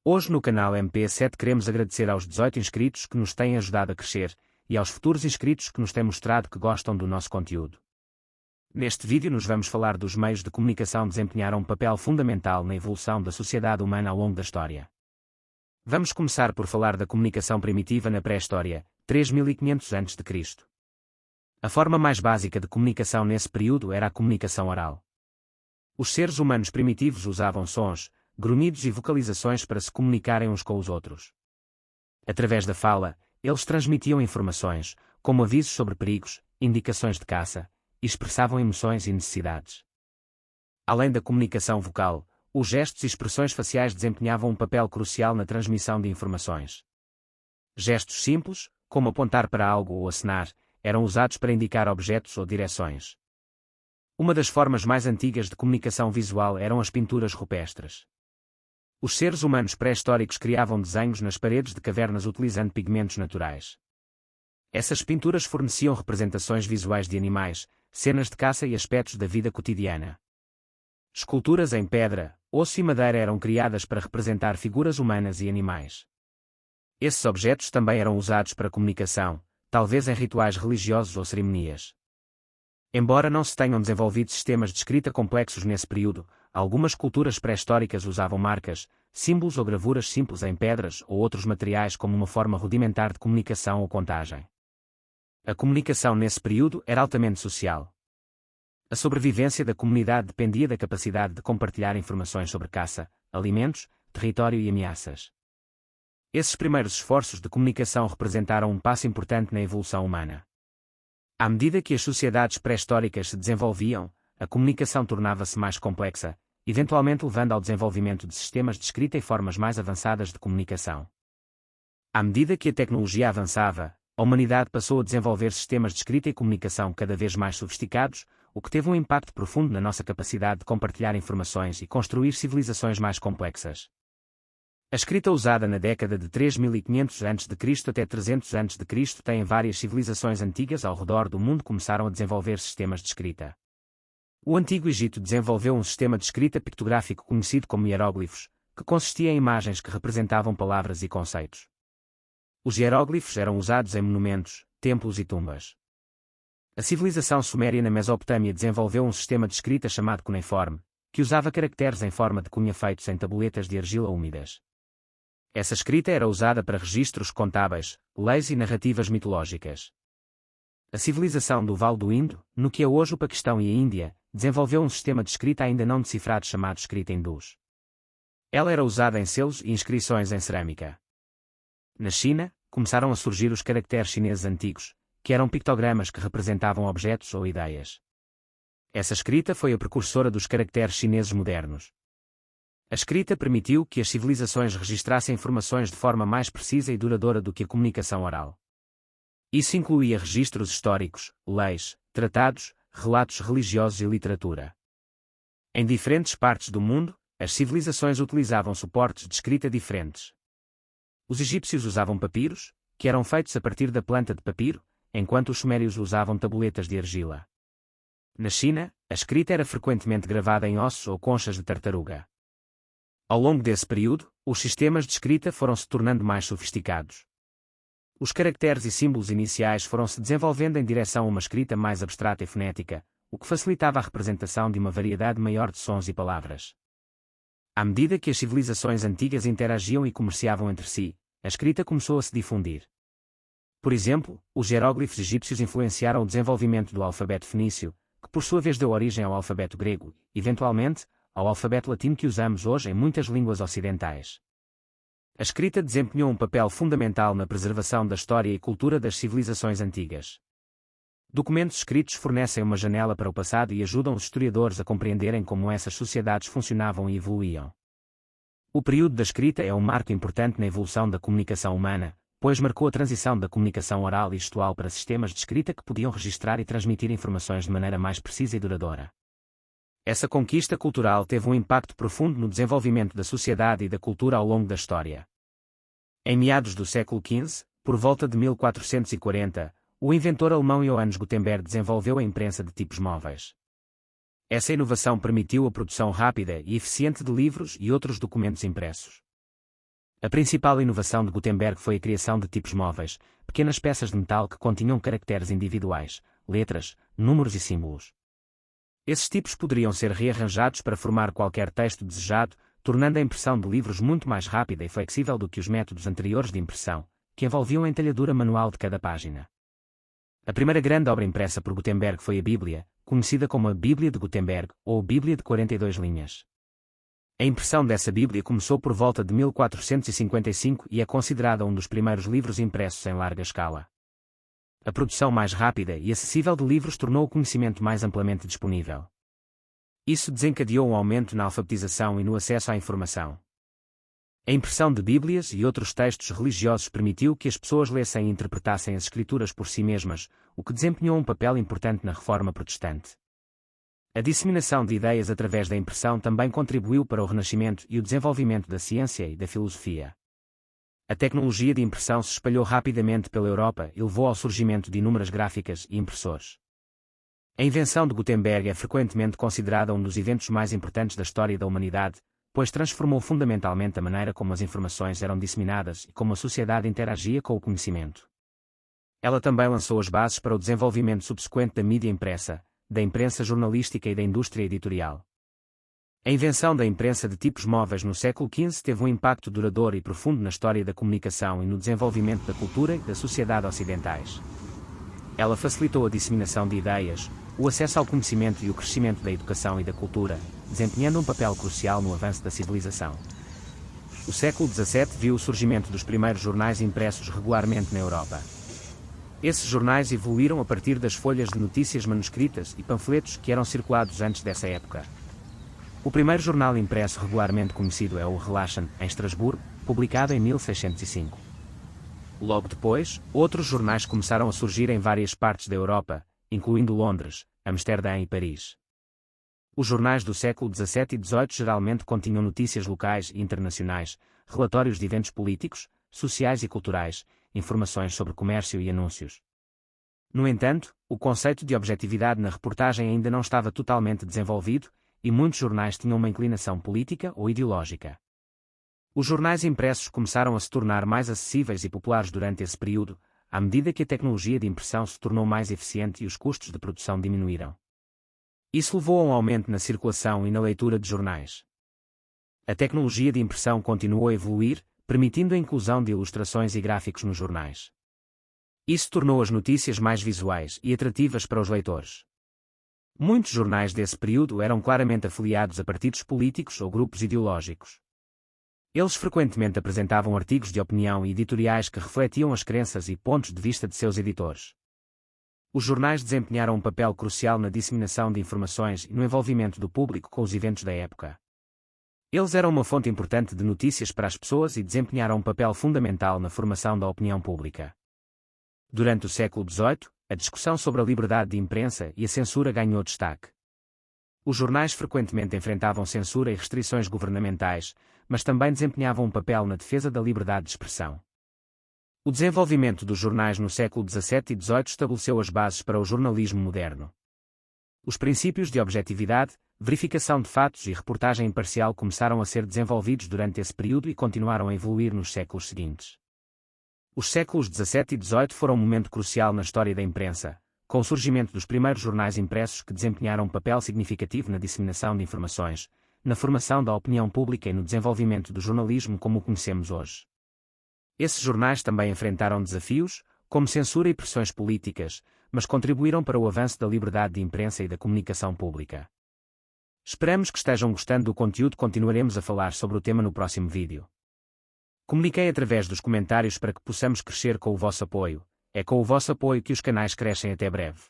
Hoje no canal MP7 queremos agradecer aos 18 inscritos que nos têm ajudado a crescer, e aos futuros inscritos que nos têm mostrado que gostam do nosso conteúdo. Neste vídeo nos vamos falar dos meios de comunicação desempenharam um papel fundamental na evolução da sociedade humana ao longo da história. Vamos começar por falar da comunicação primitiva na pré-história, 3500 a.C. A forma mais básica de comunicação nesse período era a comunicação oral. Os seres humanos primitivos usavam sons, grunhidos e vocalizações para se comunicarem uns com os outros. Através da fala, eles transmitiam informações, como avisos sobre perigos, indicações de caça, e expressavam emoções e necessidades. Além da comunicação vocal, os gestos e expressões faciais desempenhavam um papel crucial na transmissão de informações. Gestos simples, como apontar para algo ou acenar, eram usados para indicar objetos ou direções. Uma das formas mais antigas de comunicação visual eram as pinturas rupestres. Os seres humanos pré-históricos criavam desenhos nas paredes de cavernas utilizando pigmentos naturais. Essas pinturas forneciam representações visuais de animais, cenas de caça e aspectos da vida cotidiana. Esculturas em pedra, osso e madeira eram criadas para representar figuras humanas e animais. Esses objetos também eram usados para comunicação, talvez em rituais religiosos ou cerimonias. Embora não se tenham desenvolvido sistemas de escrita complexos nesse período, algumas culturas pré-históricas usavam marcas, símbolos ou gravuras simples em pedras ou outros materiais como uma forma rudimentar de comunicação ou contagem. A comunicação nesse período era altamente social. A sobrevivência da comunidade dependia da capacidade de compartilhar informações sobre caça, alimentos, território e ameaças. Esses primeiros esforços de comunicação representaram um passo importante na evolução humana. À medida que as sociedades pré-históricas se desenvolviam, a comunicação tornava-se mais complexa, eventualmente levando ao desenvolvimento de sistemas de escrita e formas mais avançadas de comunicação. À medida que a tecnologia avançava, a humanidade passou a desenvolver sistemas de escrita e comunicação cada vez mais sofisticados, o que teve um impacto profundo na nossa capacidade de compartilhar informações e construir civilizações mais complexas. A escrita usada na década de 3500 a.C. até 300 a.C. tem várias civilizações antigas ao redor do mundo começaram a desenvolver sistemas de escrita. O Antigo Egito desenvolveu um sistema de escrita pictográfico conhecido como hieróglifos, que consistia em imagens que representavam palavras e conceitos. Os hieróglifos eram usados em monumentos, templos e tumbas. A civilização suméria na Mesopotâmia desenvolveu um sistema de escrita chamado cuneiforme, que usava caracteres em forma de cunha feitos em tabuletas de argila úmidas. Essa escrita era usada para registros contábeis, leis e narrativas mitológicas. A civilização do Vale do Indo, no que é hoje o Paquistão e a Índia, desenvolveu um sistema de escrita ainda não decifrado chamado escrita hindus. Ela era usada em selos e inscrições em cerâmica. Na China, começaram a surgir os caracteres chineses antigos, que eram pictogramas que representavam objetos ou ideias. Essa escrita foi a precursora dos caracteres chineses modernos. A escrita permitiu que as civilizações registrassem informações de forma mais precisa e duradoura do que a comunicação oral. Isso incluía registros históricos, leis, tratados, relatos religiosos e literatura. Em diferentes partes do mundo, as civilizações utilizavam suportes de escrita diferentes. Os egípcios usavam papiros, que eram feitos a partir da planta de papiro, enquanto os sumérios usavam tabuletas de argila. Na China, a escrita era frequentemente gravada em ossos ou conchas de tartaruga. Ao longo desse período, os sistemas de escrita foram se tornando mais sofisticados. Os caracteres e símbolos iniciais foram se desenvolvendo em direção a uma escrita mais abstrata e fonética, o que facilitava a representação de uma variedade maior de sons e palavras. À medida que as civilizações antigas interagiam e comerciavam entre si, a escrita começou a se difundir. Por exemplo, os hieróglifos egípcios influenciaram o desenvolvimento do alfabeto fenício, que por sua vez deu origem ao alfabeto grego, eventualmente, ao alfabeto latino que usamos hoje em muitas línguas ocidentais. A escrita desempenhou um papel fundamental na preservação da história e cultura das civilizações antigas. Documentos escritos fornecem uma janela para o passado e ajudam os historiadores a compreenderem como essas sociedades funcionavam e evoluíam. O período da escrita é um marco importante na evolução da comunicação humana, pois marcou a transição da comunicação oral e gestual para sistemas de escrita que podiam registrar e transmitir informações de maneira mais precisa e duradoura. Essa conquista cultural teve um impacto profundo no desenvolvimento da sociedade e da cultura ao longo da história. Em meados do século XV, por volta de 1440, o inventor alemão Johannes Gutenberg desenvolveu a imprensa de tipos móveis. Essa inovação permitiu a produção rápida e eficiente de livros e outros documentos impressos. A principal inovação de Gutenberg foi a criação de tipos móveis, pequenas peças de metal que continham caracteres individuais, letras, números e símbolos. Esses tipos poderiam ser rearranjados para formar qualquer texto desejado, tornando a impressão de livros muito mais rápida e flexível do que os métodos anteriores de impressão, que envolviam a entalhadura manual de cada página. A primeira grande obra impressa por Gutenberg foi a Bíblia, conhecida como a Bíblia de Gutenberg, ou Bíblia de 42 linhas. A impressão dessa Bíblia começou por volta de 1455 e é considerada um dos primeiros livros impressos em larga escala. A produção mais rápida e acessível de livros tornou o conhecimento mais amplamente disponível. Isso desencadeou um aumento na alfabetização e no acesso à informação. A impressão de Bíblias e outros textos religiosos permitiu que as pessoas lessem e interpretassem as Escrituras por si mesmas, o que desempenhou um papel importante na Reforma Protestante. A disseminação de ideias através da impressão também contribuiu para o renascimento e o desenvolvimento da ciência e da filosofia. A tecnologia de impressão se espalhou rapidamente pela Europa e levou ao surgimento de inúmeras gráficas e impressores. A invenção de Gutenberg é frequentemente considerada um dos eventos mais importantes da história da humanidade, pois transformou fundamentalmente a maneira como as informações eram disseminadas e como a sociedade interagia com o conhecimento. Ela também lançou as bases para o desenvolvimento subsequente da mídia impressa, da imprensa jornalística e da indústria editorial. A invenção da imprensa de tipos móveis no século XV teve um impacto duradouro e profundo na história da comunicação e no desenvolvimento da cultura e da sociedade ocidentais. Ela facilitou a disseminação de ideias, o acesso ao conhecimento e o crescimento da educação e da cultura, desempenhando um papel crucial no avanço da civilização. O século XVII viu o surgimento dos primeiros jornais impressos regularmente na Europa. Esses jornais evoluíram a partir das folhas de notícias manuscritas e panfletos que eram circulados antes dessa época. O primeiro jornal impresso regularmente conhecido é o Relation, em Estrasburgo, publicado em 1605. Logo depois, outros jornais começaram a surgir em várias partes da Europa, incluindo Londres, Amsterdã e Paris. Os jornais do século XVII e XVIII geralmente continham notícias locais e internacionais, relatórios de eventos políticos, sociais e culturais, informações sobre comércio e anúncios. No entanto, o conceito de objetividade na reportagem ainda não estava totalmente desenvolvido, e muitos jornais tinham uma inclinação política ou ideológica. Os jornais impressos começaram a se tornar mais acessíveis e populares durante esse período, à medida que a tecnologia de impressão se tornou mais eficiente e os custos de produção diminuíram. Isso levou a um aumento na circulação e na leitura de jornais. A tecnologia de impressão continuou a evoluir, permitindo a inclusão de ilustrações e gráficos nos jornais. Isso tornou as notícias mais visuais e atrativas para os leitores. Muitos jornais desse período eram claramente afiliados a partidos políticos ou grupos ideológicos. Eles frequentemente apresentavam artigos de opinião e editoriais que refletiam as crenças e pontos de vista de seus editores. Os jornais desempenharam um papel crucial na disseminação de informações e no envolvimento do público com os eventos da época. Eles eram uma fonte importante de notícias para as pessoas e desempenharam um papel fundamental na formação da opinião pública. Durante o século XVIII, a discussão sobre a liberdade de imprensa e a censura ganhou destaque. Os jornais frequentemente enfrentavam censura e restrições governamentais, mas também desempenhavam um papel na defesa da liberdade de expressão. O desenvolvimento dos jornais no século XVII e XVIII estabeleceu as bases para o jornalismo moderno. Os princípios de objetividade, verificação de fatos e reportagem imparcial começaram a ser desenvolvidos durante esse período e continuaram a evoluir nos séculos seguintes. Os séculos XVII e XVIII foram um momento crucial na história da imprensa, com o surgimento dos primeiros jornais impressos que desempenharam um papel significativo na disseminação de informações, na formação da opinião pública e no desenvolvimento do jornalismo como o conhecemos hoje. Esses jornais também enfrentaram desafios, como censura e pressões políticas, mas contribuíram para o avanço da liberdade de imprensa e da comunicação pública. Esperamos que estejam gostando do conteúdo. Continuaremos a falar sobre o tema no próximo vídeo. Comuniquem através dos comentários para que possamos crescer com o vosso apoio. É com o vosso apoio que os canais crescem. Até breve.